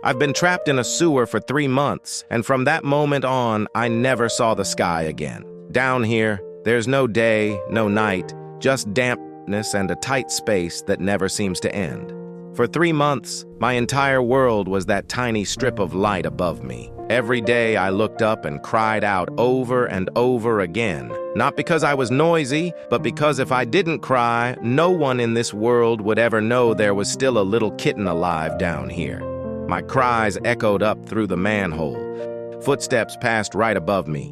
I've been trapped in a sewer for 3 months, and from that moment on, I never saw the sky again. Down here, there's no day, no night, just dampness and a tight space that never seems to end. For 3 months, my entire world was that tiny strip of light above me. Every day I looked up and cried out over and over again. Not because I was noisy, but because if I didn't cry, no one in this world would ever know there was still a little kitten alive down here. My cries echoed up through the manhole. Footsteps passed right above me.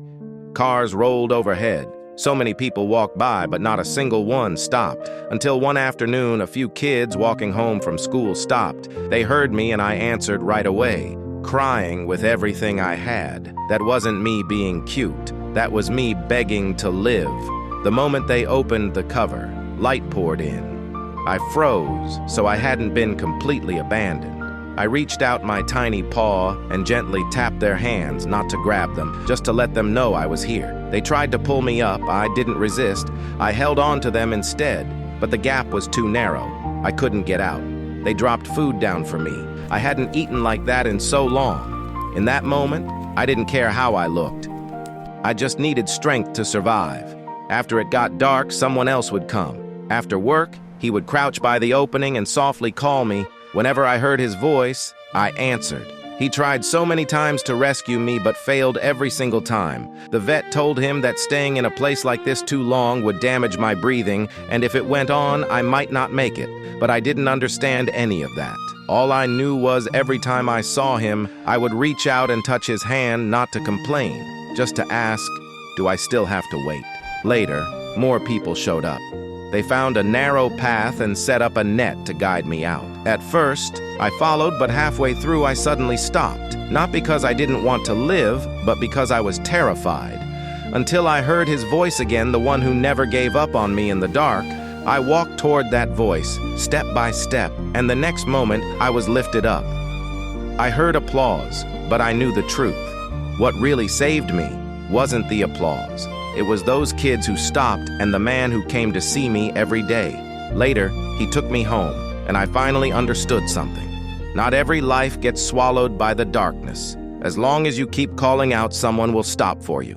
Cars rolled overhead. So many people walked by, but not a single one stopped. Until one afternoon, a few kids walking home from school stopped. They heard me and I answered right away, crying with everything I had. That wasn't me being cute. That was me begging to live. The moment they opened the cover, light poured in. I froze, so I hadn't been completely abandoned. I reached out my tiny paw and gently tapped their hands, not to grab them, just to let them know I was here. They tried to pull me up. I didn't resist. I held on to them instead, but the gap was too narrow. I couldn't get out. They dropped food down for me. I hadn't eaten like that in so long. In that moment, I didn't care how I looked. I just needed strength to survive. After it got dark, someone else would come. After work, he would crouch by the opening and softly call me. Whenever I heard his voice, I answered. He tried so many times to rescue me, but failed every single time. The vet told him that staying in a place like this too long would damage my breathing, and if it went on, I might not make it. But I didn't understand any of that. All I knew was every time I saw him, I would reach out and touch his hand, not to complain, just to ask, do I still have to wait? Later, more people showed up. They found a narrow path and set up a net to guide me out. At first, I followed, but halfway through I suddenly stopped. Not because I didn't want to live, but because I was terrified. Until I heard his voice again, the one who never gave up on me in the dark. I walked toward that voice, step by step, and the next moment I was lifted up. I heard applause, but I knew the truth. What really saved me wasn't the applause. It was those kids who stopped and the man who came to see me every day. Later, he took me home, and I finally understood something. Not every life gets swallowed by the darkness. As long as you keep calling out, someone will stop for you.